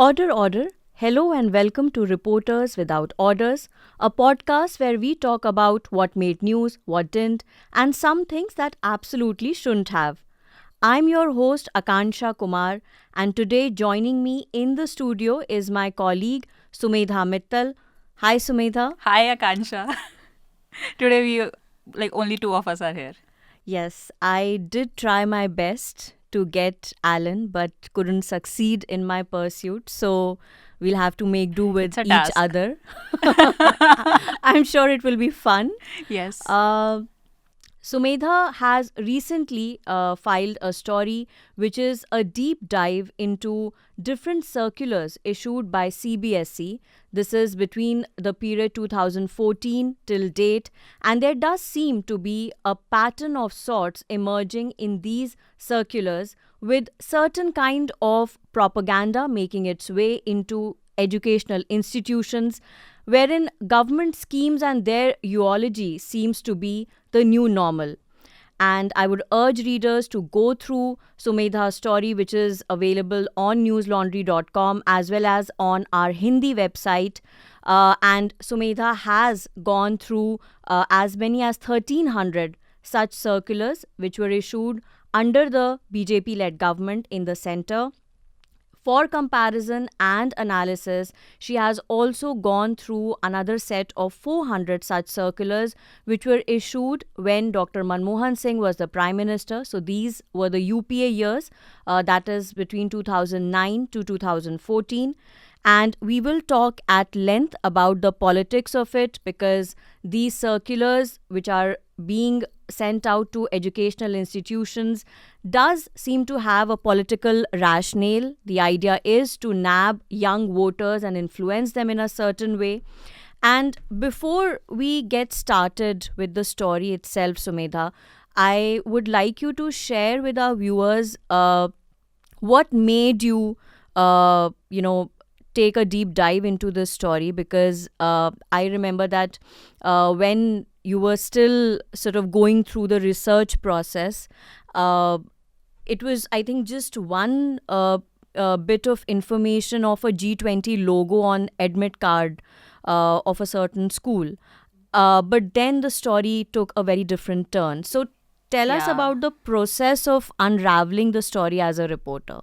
Order, order. Hello and welcome to Reporters Without Orders, a podcast where we talk about what made news, what didn't, and some things that absolutely shouldn't have. I'm your host, Akanksha Kumar, and today joining me in the studio is my colleague, Sumedha Mittal. Hi, Sumedha. Hi, Akanksha. Today only two of us are here. Yes, I did try my best to get Alan, but couldn't succeed in my pursuit. So we'll have to make do with It's a each task. other. I'm sure it will be fun. Yes. Sumedha has recently filed a story which is a deep dive into different circulars issued by CBSE. This is between the period 2014 till date, and there does seem to be a pattern of sorts emerging in these circulars with certain kind of propaganda making its way into educational institutions wherein government schemes and their eulogy seems to be the new normal. And I would urge readers to go through Sumedha's story, which is available on newslaundry.com as well as on our Hindi website. And Sumedha has gone through as many as 1,300 such circulars which were issued under the BJP-led government in the centre. For comparison and analysis, she has also gone through another set of 400 such circulars which were issued when Dr. Manmohan Singh was the Prime Minister. So these were the UPA years, that is between 2009 to 2014. And we will talk at length about the politics of it because these circulars, which are being sent out to educational institutions, does seem to have a political rationale. The idea is to nab young voters and influence them in a certain way. And before we get started with the story itself, Sumedha, I would like you to share with our viewers what made you, take a deep dive into this story, because I remember that when you were still sort of going through the research process, it was, I think, just one bit of information of a G20 logo on admit card of a certain school. But then the story took a very different turn. So tell us Yeah. about the process of unraveling the story as a reporter.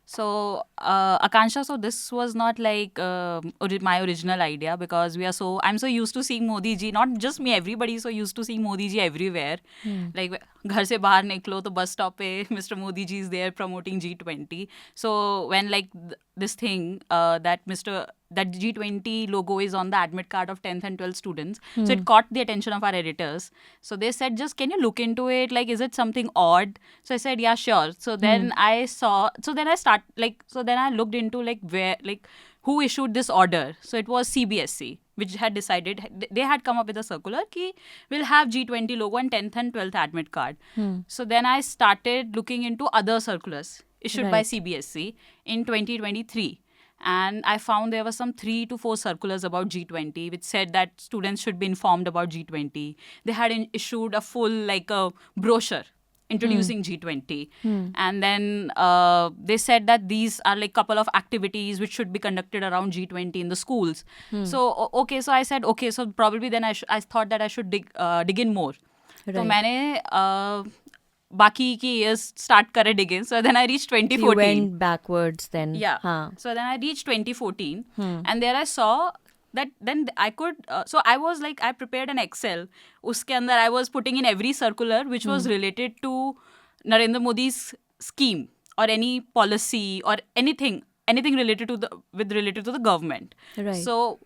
So, Akansha, so this was not like my original idea because I'm so used to seeing Modi ji, not just me, everybody so used to seeing Modi ji everywhere. Like, घर से बाहर निकलो तो bus stop पे Mr. Modi ji is there promoting G20. So when this thing that G20 logo is on the admit card of 10th and 12th students, so it caught the attention of our editors. So they said, just can you look into it? Like, is it something odd? So I said, yeah, sure. So then I looked into who issued this order. So it was CBSE, which had decided, they had come up with a circular ki we'll have G20 logo on 10th and 12th admit card. So then I started looking into other circulars issued by Right. CBSE in 2023. And I found there were some 3 to 4 circulars about G20 which said that students should be informed about G20. They had issued a full a brochure introducing G20. And then they said that these are couple of activities which should be conducted around G20 in the schools. So so I said, okay, so probably then I thought that I should dig in more. Right. तो मैंने बाकी की years start करे dig in. So then I reached You 2014. went backwards then. Yeah. Huh. So then I reached 2014 and there I saw that then I could, so I was I prepared an Excel. Uske andar I was putting in every circular which was related to Narendra Modi's scheme or any policy or anything related to the government. Right. So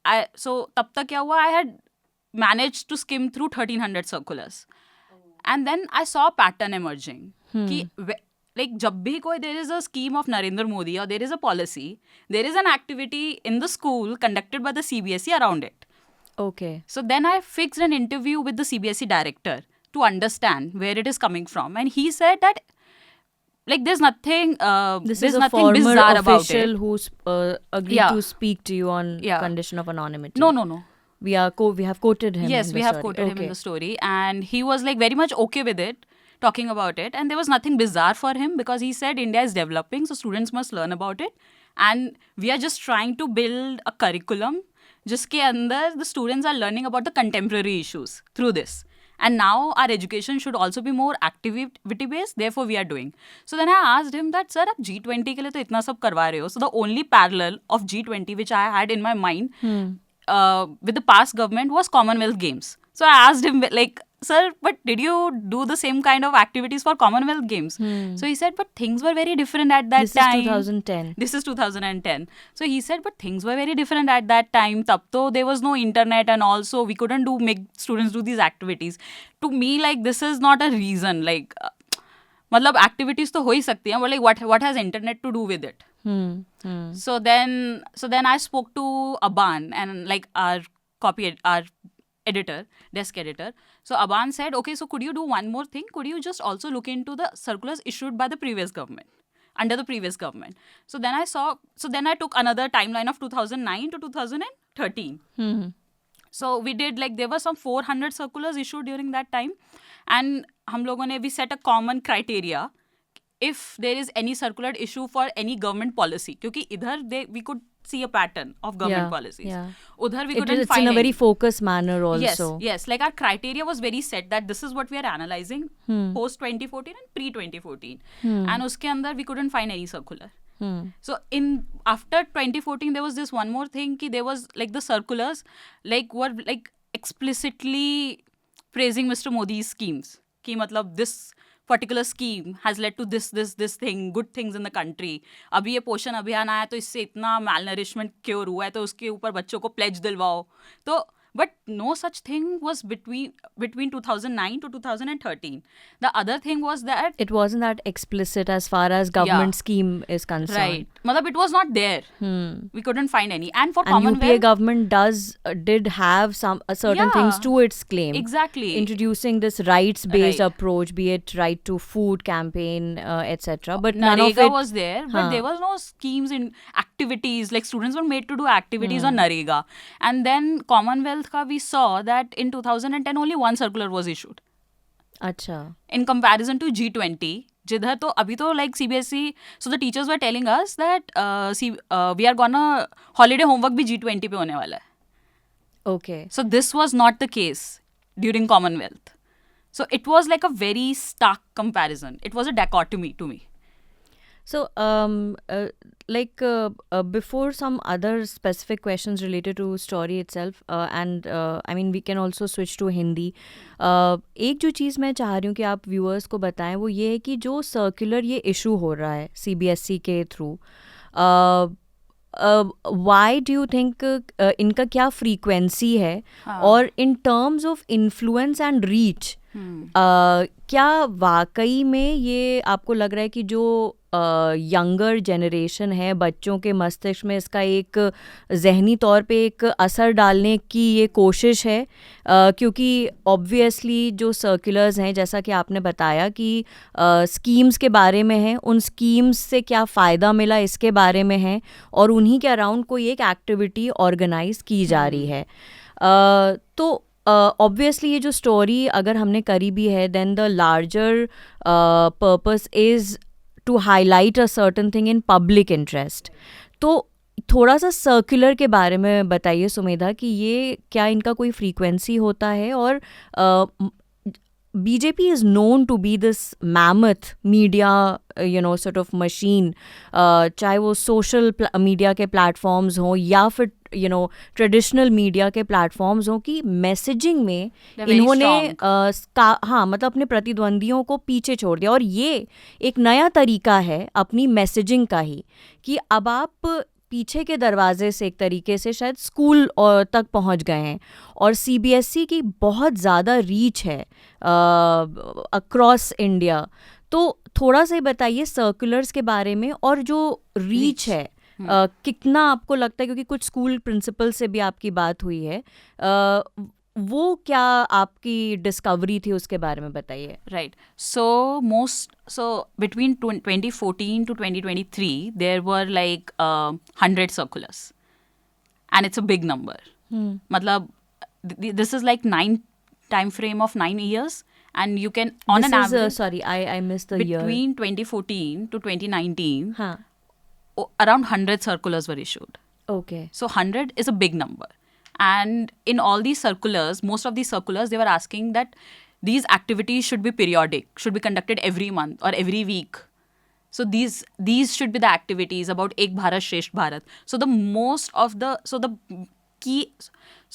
तब तक क्या हुआ, I had managed to skim through 1,300 circulars. And then I saw a pattern emerging. कि जब भी कोई there is a scheme of Narendra Modi or there is a policy, there is an activity in the school conducted by the CBSE around it. Okay. So then I fixed an interview with the CBSE director to understand where it is coming from. And he said that there's nothing This there's is a nothing former bizarre about official it. who's agreed Yeah. to speak to you on Yeah. condition of anonymity. No. We have quoted him. Yes, in we the have story. quoted him in Okay. the story, and he was very much okay with it, talking about it, and there was nothing bizarre for him because he said India is developing, so students must learn about it, and we are just trying to build a curriculum जिसके अंदर the students are learning about the contemporary issues through this. And now our education should also be more activity based, therefore we are doing. So then I asked him that, sir, आप G20 के लिए तो इतना सब करवा रहे हो. So the only parallel of G20 which I had in my mind with the past government was Commonwealth Games. So I asked him, like, sir, but did you do the same kind of activities for Commonwealth Games? So he said, but things were very different at that time. This is 2010. So he said, but things were very different at that time. Tab to there was no internet, and also we couldn't make students do these activities. To me, like, this is not a reason. Like, मतलब activities तो हो ही सकती हैं, but like what has internet to do with it? So then I spoke to Aban, and like our desk editor. So Aban said, okay, so could you do one more thing? Could you just also look into the circulars issued by the previous government, under the previous government? So then I took another timeline of 2009 to 2013. So we did, like, there were some 400 circulars issued during that time, and हम लोगों ने, we set a common criteria if there is any circular issue for any government policy, क्योंकि इधर we could see a pattern of government policies. Udhar we couldn't find in a very any. focused manner also. Yes. Like, our criteria was very set that this is what we are analyzing post 2014 and pre 2014. And uske andar we couldn't find any circular. So after 2014 there was this one more thing ki there was, like, the circulars were like explicitly praising Mr. Modi's schemes. Ki matlab this particular scheme has led to this thing, good things in the country. अभी ये पोषण अभियान आया तो इससे इतना malnourishment cure हुआ है, तो उसके ऊपर बच्चों को pledge दिलवाओ. तो but no such thing was between 2009 to 2013. The other thing was that it wasn't that explicit as far as government scheme is concerned. Right. Matlab, it was not there. We couldn't find any. And for and Commonwealth, UPA government did have some certain things to its claim. Exactly. Introducing this rights-based approach, be it right to food campaign, etc. But none of Narega it was there, but there was no schemes in activities. Like, students were made to do activities on Narega. And then Commonwealth we saw that in 2010 only one circular was issued. Acha. In comparison to G20, jidhar to abhi to like CBSE, so the teachers were telling us that we are gonna holiday homework bhi G20 pe hone wala hai. Okay. So this was not the case during Commonwealth. So it was like a very stark comparison. It was a dichotomy to me. So, before some other specific questions related to story itself, and I mean, we can also switch to Hindi. एक जो चीज़ मैं चाह रही हूँ कि आप viewers को बताएं वो ये है कि जो circular ये issue हो रहा है CBSE के through, why do you think इनका क्या frequency है, और in terms of influence and reach, क्या वाकई में ये आपको लग रहा है कि जो यंगर जनरेशन है, बच्चों के मस्तिष्क में इसका एक ज़हनी तौर पे एक असर डालने की ये कोशिश है? क्योंकि ऑब्वियसली जो सर्कुलर्स हैं, जैसा कि आपने बताया कि स्कीम्स के बारे में है, उन स्कीम्स से क्या फ़ायदा मिला इसके बारे में है, और उन्हीं के अराउंड कोई एक एक्टिविटी ऑर्गेनाइज की जा रही है. तो ऑब्वियसली ये जो स्टोरी अगर हमने करी भी है, then the larger purpose is to highlight a certain thing in public interest. तो थोड़ा सा सर्कुलर के बारे में बताइए सुमेधा कि ये क्या इनका कोई फ्रीक्वेंसी होता है, और BJP is known to be this mammoth media, sort of machine, चाहे वो social media के platforms हों या फिर ट्रेडिशनल मीडिया के प्लेटफॉर्म्स हों, कि मैसेजिंग में इन्होंने मतलब अपने प्रतिद्वंदियों को पीछे छोड़ दिया. और ये एक नया तरीका है अपनी मैसेजिंग का ही, कि अब आप पीछे के दरवाजे से एक तरीके से शायद स्कूल तक पहुंच गए हैं, और CBSE की बहुत ज़्यादा रीच है अक्रॉस इंडिया. तो थोड़ा सा बताइए सर्कुलर्स के बारे में, और जो रीच है कितना आपको लगता है, क्योंकि कुछ स्कूल प्रिंसिपल से भी आपकी बात हुई है, वो क्या आपकी डिस्कवरी थी उसके बारे में बताइए. Right. So between 2014 to 2023 there were like 100 circulars, and it's a big number. मतलब this is like 9 time frame of 9 years, and you can on an average sorry, I missed the year. Between 2014 to 2019, around 100 circulars were issued. Okay. So 100 is a big number. And in all these circulars, most of these circulars, they were asking that these activities should be periodic, should be conducted every month or every week. So these should be the activities about Ek Bharat Shresth Bharat. So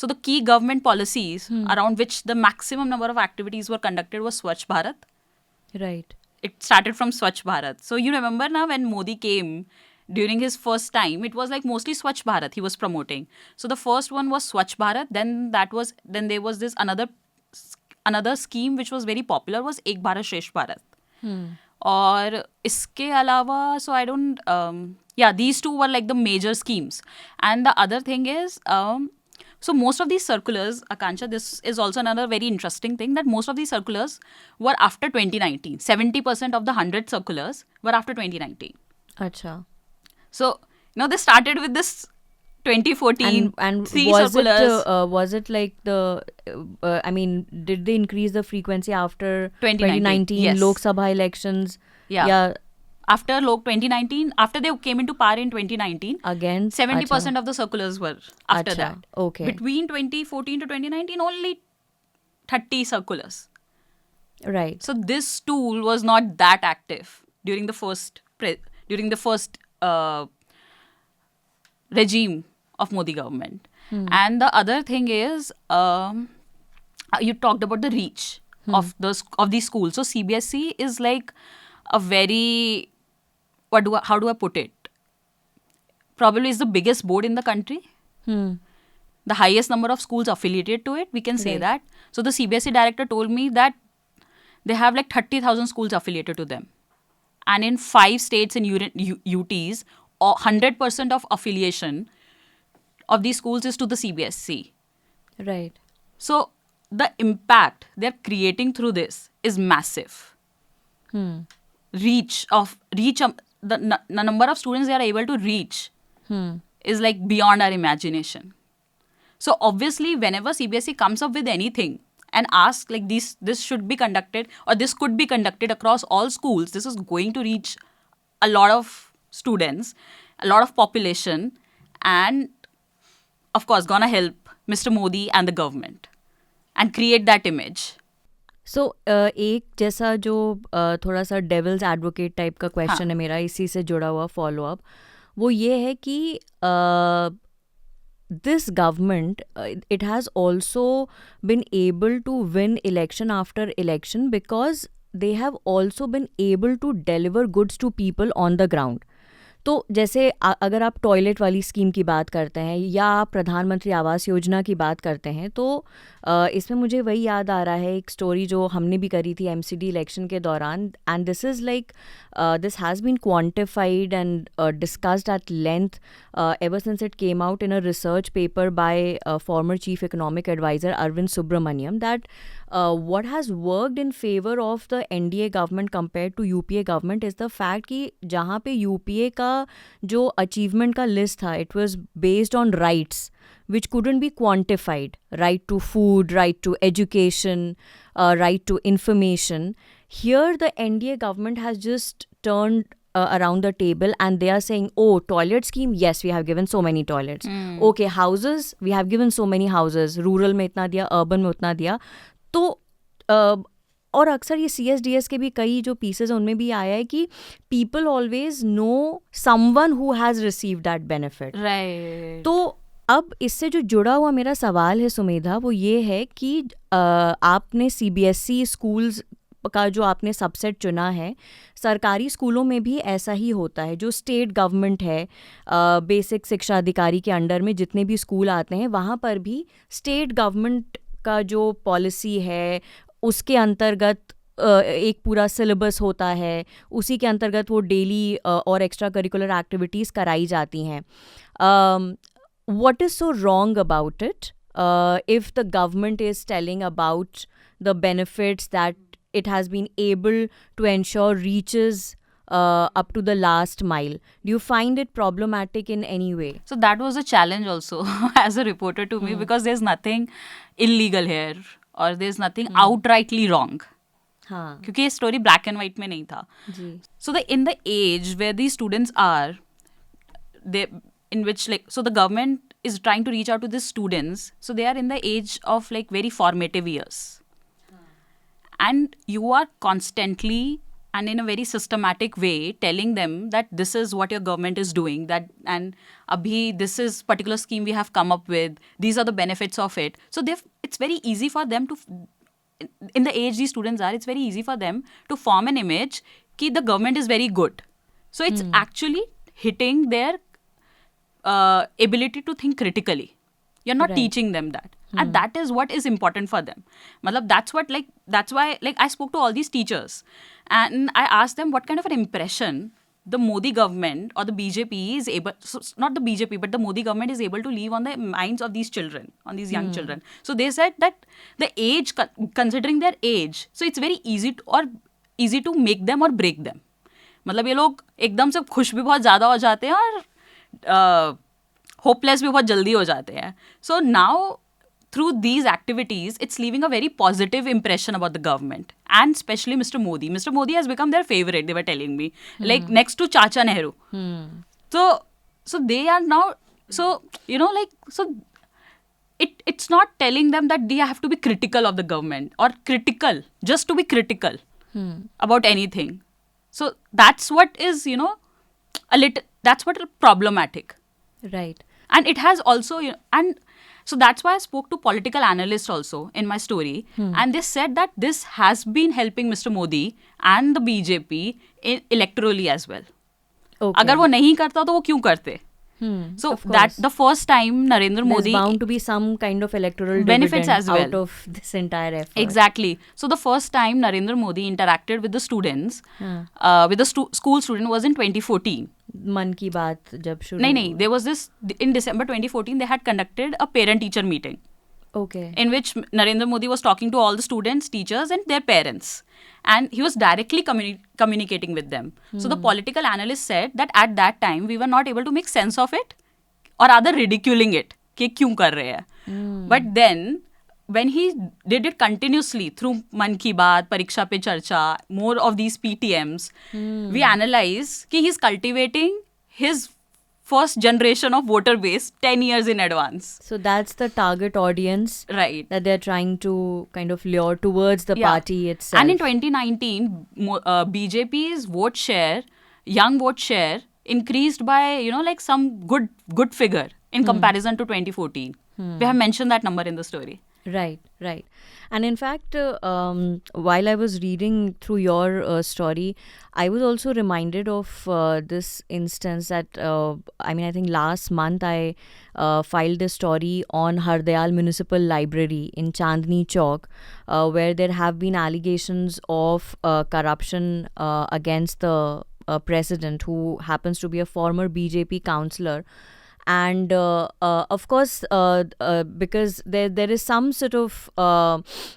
the key government policies around which the maximum number of activities were conducted was Swachh Bharat. Right. It started from Swachh Bharat. So you remember now when Modi came during his first time, it was like mostly Swachh Bharat he was promoting. So the first one was Swachh Bharat. Then there was this another scheme which was very popular was Ek Bharat Shresth Bharat. और इसके अलावा so I don't these two were like the major schemes. And the other thing is so most of these circulars, Akanksha, this is also another very interesting thing, that most of these circulars were after 2019. 70% of the 100 circulars were after 2019. Acha. So, they started with this 2014 and three was circulars. Was it like the did they increase the frequency after 2019? Yes. Lok Sabha elections? Yeah. After 2019, after they came into power in 2019, again 70% of the circulars were after that. Okay. Between 2014 to 2019, only 30 circulars. Right. So this tool was not that active during the first regime of Modi government. And the other thing is, you talked about the reach of these schools. So CBSE is like a very, how do I put it? Probably is the biggest board in the country. The highest number of schools affiliated to it, we can say that. So the CBSE director told me that they have like 30,000 schools affiliated to them. And in 5 states and UTs, 100% of affiliation of these schools is to the CBSE. Right. So the impact they're creating through this is massive. The number of students they are able to reach is like beyond our imagination. So obviously, whenever CBSE comes up with anything and asks like this should be conducted or this could be conducted across all schools, this is going to reach a lot of students, a lot of population, and of course gonna help Mr. Modi and the government and create that image. So एक जैसा जो थोड़ा सा devil's advocate type का question है मेरा, इसी से जुड़ा हुआ फॉलो अप, वो ये है कि this government, it has also been able to win election after election because they have also been able to deliver goods to people on the ground. तो जैसे अगर आप टॉयलेट वाली स्कीम की बात करते हैं या आप प्रधानमंत्री आवास योजना की बात करते हैं, तो इसमें मुझे वही याद आ रहा है एक स्टोरी जो हमने भी करी थी MCD इलेक्शन के दौरान, and this is like this has been quantified and discussed at length ever since it came out in a research paper by former chief economic advisor Arvind Subramaniam, that what has worked in favor of the NDA government compared to UPA government is the fact कि जहाँ पे UPA का जो achievement का list था, it was based on rights which couldn't be quantified. Right to food, right to education, right to information. Here the NDA government has just turned around the table and they are saying, oh, toilet scheme, yes, we have given so many toilets. Okay, houses, we have given so many houses. Rural में इतना दिया, urban में उतना दिया. तो और अक्सर ये CSDS के भी कई जो पीसेज उनमें भी आया है कि people always know someone who has received that benefit. Right. तो अब इससे जो जुड़ा हुआ मेरा सवाल है सुमेधा, वो ये है कि आपने CBSE स्कूल्स का जो आपने सबसेट चुना है, सरकारी स्कूलों में भी ऐसा ही होता है. जो स्टेट गवर्नमेंट है, बेसिक शिक्षा अधिकारी के अंडर में जितने भी स्कूल आते हैं, वहाँ पर भी स्टेट गवर्नमेंट का जो पॉलिसी है उसके अंतर्गत एक पूरा सिलेबस होता है, उसी के अंतर्गत वो डेली और एक्स्ट्रा करिकुलर एक्टिविटीज़ कराई जाती हैं. What is so wrong about it if the government is telling about the benefits that it has been able to ensure reaches up to the last mile? Do you find it problematic in any way? So that was a challenge also as a reporter to me, because there's nothing illegal here or there's nothing outrightly wrong. क्योंकि ये story black and white में नहीं था. जी. So in the age where these students are, they in which like, so the government is trying to reach out to the students, so they are in the age of like very formative years, and you are constantly and in a very systematic way telling them that this is what your government is doing, that and abhi this is particular scheme we have come up with, these are the benefits of it. So it's very easy for them to, in the age these students are, it's very easy for them to form an image ki the government is very good. So it's actually hitting their ability to think critically. You're not teaching them that. And that is what is important for them. Matlab, that's why like I spoke to all these teachers and I asked them what kind of an impression the Modi government or the BJP is able, so not the BJP, but the Modi government is able to leave on the minds of these children, on these young children. So they said that the age, considering their age, so it's very easy to make them or break them. मतलब ये लोग एकदम से खुश भी बहुत ज़्यादा हो जाते हैं और होपलेस भी बहुत जल्दी हो जाते हैं. So now through these activities, it's leaving a very positive impression about the government and especially Mr. Modi. Mr. Modi has become their favorite, they were telling me, like next to Chacha Nehru. So they are now, so, you know, like, so it's not telling them that they have to be critical of the government or critical, just to be critical about anything. So that's what is, you know, that's what is problematic. Right. And it has also, and so that's why I spoke to political analysts also in my story. And they said that this has been helping Mr. Modi and the BJP electorally as well. Okay. अगर वो नहीं करता तो वो क्यों करते? So that the first time Narendra Modi, there's bound to be some kind of electoral benefits dividend as well out of this entire effort. Exactly. So the first time Narendra Modi interacted with the students, with the school student, was in 2014. मन की बात जब शुरू नहीं, there was this in December 2014 they had conducted a parent teacher meeting. Okay. In which Narendra Modi was talking to all the students, teachers and their parents. And he was directly communicating with them. So the political analyst said that at that time we were not able to make sense of it or rather ridiculing it. कि क्यों कर रहे हैं? But then when he did it continuously through Man Ki Baat, Pariksha Pe Charcha, more of these PTMs, we analyze that he's cultivating his first generation of voter base 10 years in advance. So that's the target audience, right, that they're trying to kind of lure towards the party itself. And in 2019, BJP's vote share, young vote share, increased by, you know, like some good figure in comparison to 2014. We have mentioned that number in the story. Right. And in fact, while I was reading through your story, I was also reminded of this instance that, I think last month I filed a story on Hardayal Municipal Library in Chandni Chowk, where there have been allegations of corruption against the president, who happens to be a former BJP councillor. And of course, because there is some sort of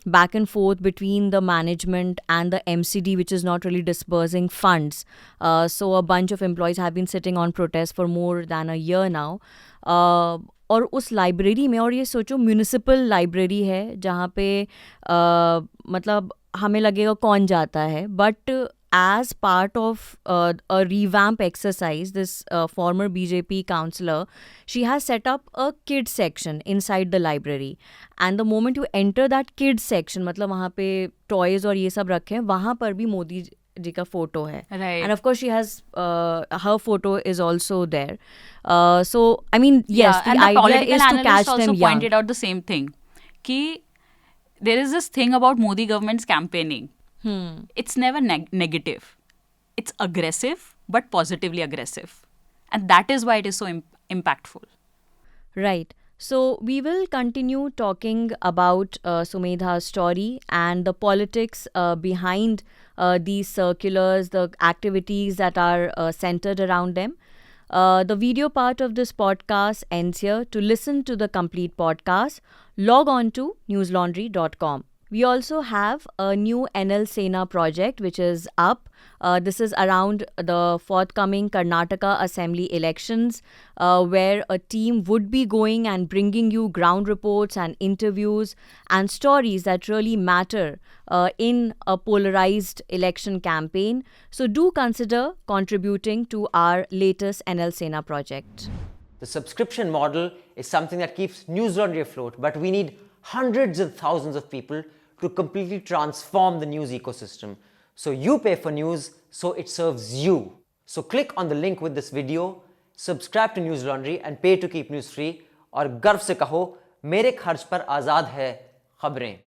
back and forth between the management and the MCD, which is not really disbursing funds. So a bunch of employees have been sitting on protest for more than a year now. और उस library में, और ये सोचो municipal library है जहाँ पे मतलब हमें लगेगा कौन जाता है, but as part of a revamp exercise, this former BJP councillor, she has set up a kids section inside the library. And the moment you enter that kids section, मतलब वहाँ पे toys और ये सब रखे हैं, वहाँ पर भी मोदी जी का photo है. Right. And of course she has, her photo is also there. So, I mean, yes, the idea is to catch them young. Also pointed out the same thing. Ki there is this thing about Modi government's campaigning. It's never negative. It's aggressive, but positively aggressive. And that is why it is so impactful. Right. So we will continue talking about Sumedha's story and the politics behind these circulars, the activities that are centered around them. The video part of this podcast ends here. To listen to the complete podcast, log on to newslaundry.com. We also have a new NL Sena project which is up. This is around the forthcoming Karnataka Assembly elections, where a team would be going and bringing you ground reports and interviews and stories that really matter in a polarized election campaign. So do consider contributing to our latest NL Sena project. The subscription model is something that keeps Newslaundry afloat, but we need hundreds of thousands of people to completely transform the news ecosystem. So you pay for news, so it serves you. So click on the link with this video, subscribe to Newslaundry and pay to keep news free, और गर्व से कहो मेरे खर्च पर आज़ाद है खबरें.